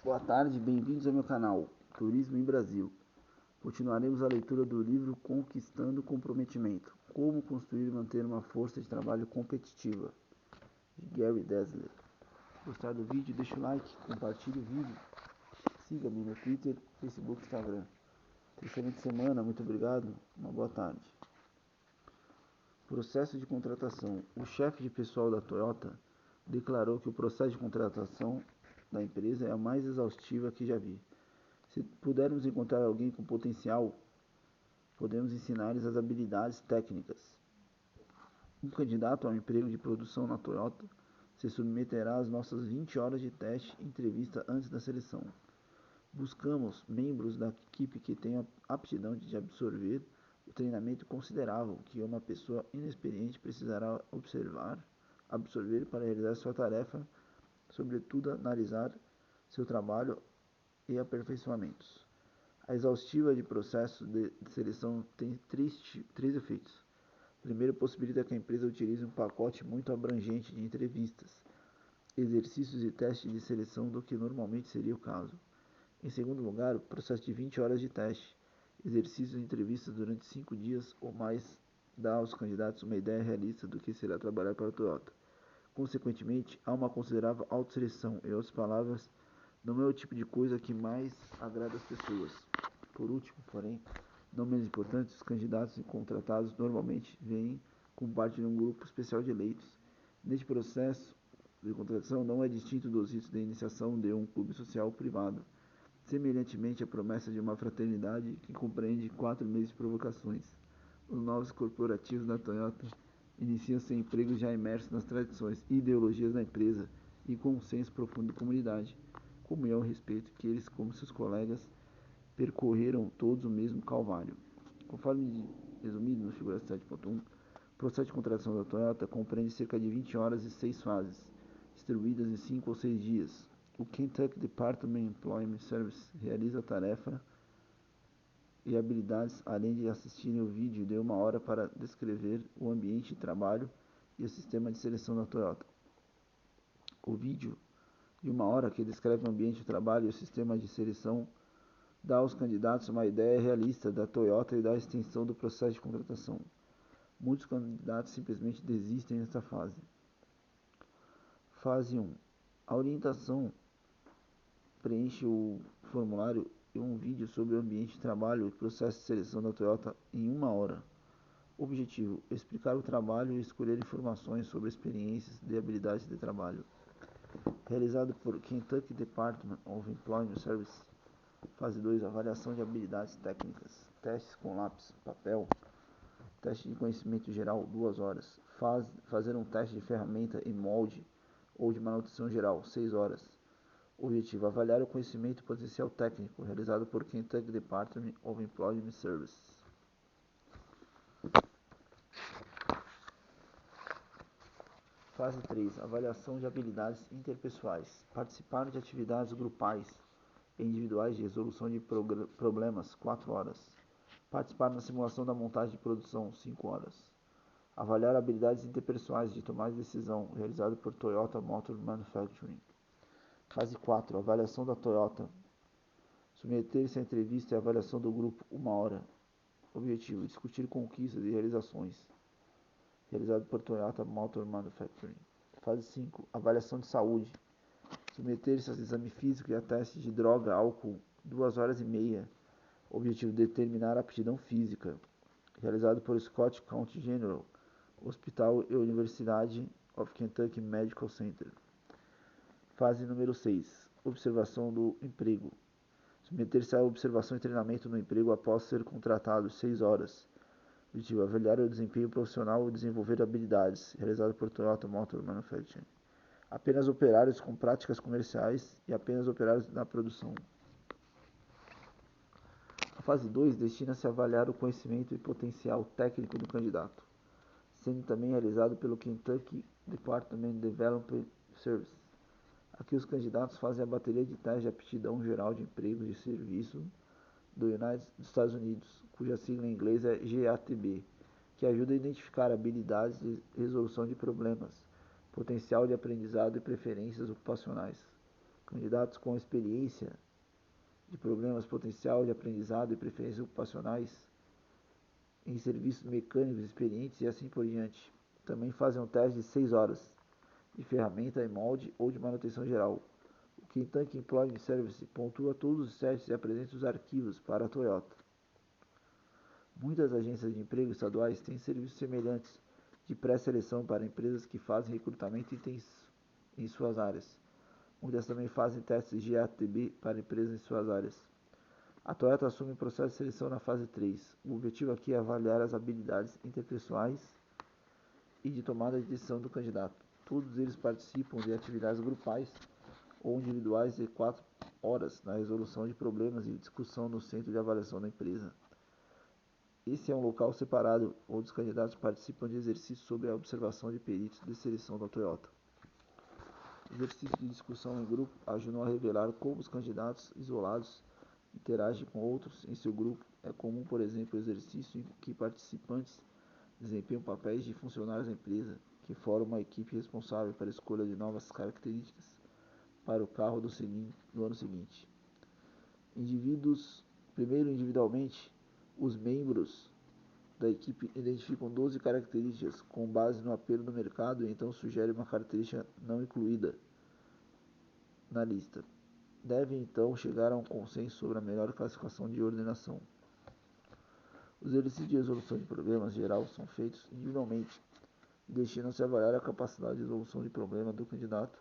Boa tarde, bem-vindos ao meu canal Turismo em Brasil. Continuaremos a leitura do livro Conquistando Comprometimento: Como construir e manter uma força de trabalho competitiva, de Gary Dessler. Se gostar do vídeo, deixa o like, compartilhe o vídeo, siga-me no Twitter, Facebook e Instagram. Excelente semana, muito obrigado, uma boa tarde. Processo de contratação. O chefe de pessoal da Toyota declarou que o processo de contratação da empresa é a mais exaustiva que já vi. Se pudermos encontrar alguém com potencial, podemos ensinar-lhes as habilidades técnicas. Um candidato ao emprego de produção na Toyota se submeterá às nossas 20 horas de teste e entrevista antes da seleção. Buscamos membros da equipe que tenham aptidão de absorver o treinamento considerável que uma pessoa inexperiente precisará absorver para realizar sua tarefa, sobretudo analisar seu trabalho e aperfeiçoamentos. A exaustiva de processo de seleção tem três efeitos. Primeiro, possibilita que a empresa utilize um pacote muito abrangente de entrevistas, exercícios e testes de seleção do que normalmente seria o caso. Em segundo lugar, o processo de 20 horas de teste, exercícios e entrevistas durante 5 dias ou mais dá aos candidatos uma ideia realista do que será trabalhar para a Toyota. Consequentemente, há uma considerável autoseleção. Em outras palavras, não é o tipo de coisa que mais agrada as pessoas. Por último, porém, não menos importante, os candidatos contratados normalmente vêm como parte de um grupo especial de eleitos. Neste processo de contratação não é distinto dos ritos de iniciação de um clube social privado. Semelhantemente, a promessa de uma fraternidade que compreende 4 meses de provocações. Os novos corporativos da Toyota iniciam seu emprego já imersos nas tradições e ideologias da empresa e com um senso profundo de comunidade, comunhão e respeito que eles, como seus colegas, percorreram todos o mesmo calvário. Conforme resumido no figura 7.1, o processo de contratação da Toyota compreende cerca de 20 horas e 6 fases, distribuídas em 5 ou 6 dias. O Kentucky Department of Employment Services realiza a tarefa e habilidades, além de assistirem o vídeo de 1 hora para descrever o ambiente de trabalho e o sistema de seleção da Toyota. O vídeo de 1 hora que descreve o ambiente de trabalho e o sistema de seleção dá aos candidatos uma ideia realista da Toyota e da extensão do processo de contratação. Muitos candidatos simplesmente desistem nesta fase. Fase 1. A orientação preenche o formulário e um vídeo sobre o ambiente de trabalho e processo de seleção da Toyota em 1 hora. Objetivo: explicar o trabalho e escolher informações sobre experiências e habilidades de trabalho. Realizado por Kentucky Department of Employment Services. Fase 2. Avaliação de habilidades técnicas. Testes com lápis, papel. Teste de conhecimento geral, 2 horas. Fazer um teste de ferramenta e molde ou de manutenção geral, 6 horas. Objetivo: avaliar o conhecimento e potencial técnico, realizado por Kentucky Department of Employment Services. Fase 3. Avaliação de habilidades interpessoais. Participar de atividades grupais e individuais de resolução de problemas, 4 horas. Participar na simulação da montagem de produção, 5 horas. Avaliar habilidades interpessoais de tomar decisão, realizado por Toyota Motor Manufacturing. Fase 4. Avaliação da Toyota. Submeter-se à entrevista e avaliação do grupo, 1 hora. Objetivo: discutir conquistas e realizações. Realizado por Toyota Motor Manufacturing. Fase 5. Avaliação de saúde. Submeter-se a exame físico e a testes de droga, álcool, 2 horas e meia. Objetivo: determinar a aptidão física. Realizado por Scott County General Hospital e University of Kentucky Medical Center. Fase número 6. Observação do emprego. Submeter-se à observação e treinamento no emprego após ser contratado, 6 horas. Objetivo: avaliar o desempenho profissional e desenvolver habilidades. Realizado por Toyota Motor Manufacturing. Apenas operários com práticas comerciais e apenas operários na produção. A fase 2 destina-se a avaliar o conhecimento e potencial técnico do candidato, sendo também realizado pelo Kentucky Department of Development Services. Aqui os candidatos fazem a bateria de testes de aptidão geral de empregos de serviço dos Estados Unidos, cuja sigla em inglês é GATB, que ajuda a identificar habilidades de resolução de problemas, potencial de aprendizado e preferências ocupacionais. Candidatos com experiência de problemas, potencial de aprendizado e preferências ocupacionais em serviços mecânicos experientes e assim por diante. Também fazem um teste de 6 horas de ferramenta e molde ou de manutenção geral. O Kentucky Employment Service pontua todos os testes e apresenta os arquivos para a Toyota. Muitas agências de emprego estaduais têm serviços semelhantes de pré-seleção para empresas que fazem recrutamento em suas áreas. Muitas também fazem testes de ATB para empresas em suas áreas. A Toyota assume o processo de seleção na fase 3. O objetivo aqui é avaliar as habilidades interpessoais e de tomada de decisão do candidato. Todos eles participam de atividades grupais ou individuais de 4 horas na resolução de problemas e discussão no centro de avaliação da empresa. Esse é um local separado onde os candidatos participam de exercícios sobre a observação de peritos de seleção da Toyota. Exercícios de discussão em grupo ajudam a revelar como os candidatos isolados interagem com outros em seu grupo. É comum, por exemplo, o exercício em que participantes desempenham papéis de funcionários da empresa, que formam uma equipe responsável pela escolha de novas características para o carro do ano seguinte. Primeiro, individualmente, os membros da equipe identificam 12 características com base no apelo do mercado e então sugerem uma característica não incluída na lista. Devem então chegar a um consenso sobre a melhor classificação de ordenação. Os exercícios de resolução de problemas geral são feitos individualmente e destinam-se a avaliar a capacidade de resolução de problema do candidato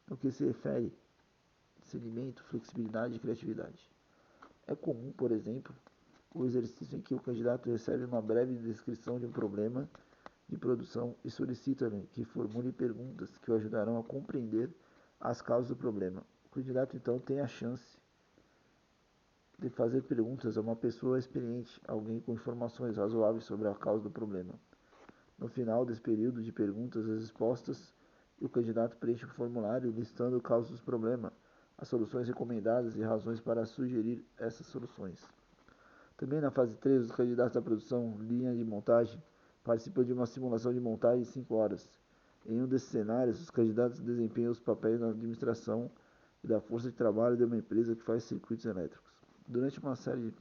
no que se refere a discernimento, flexibilidade e criatividade. É comum, por exemplo, o exercício em que o candidato recebe uma breve descrição de um problema de produção e solicita-lhe que formule perguntas que o ajudarão a compreender as causas do problema. O candidato então tem a chance de fazer perguntas a uma pessoa experiente, alguém com informações razoáveis sobre a causa do problema. No final desse período de perguntas e respostas, o candidato preenche um formulário listando causas do problema, as soluções recomendadas e razões para sugerir essas soluções. Também na fase 3, os candidatos da produção, linha de montagem, participam de uma simulação de montagem em 5 horas. Em um desses cenários, os candidatos desempenham os papéis na administração e da força de trabalho de uma empresa que faz circuitos elétricos. Durante uma série de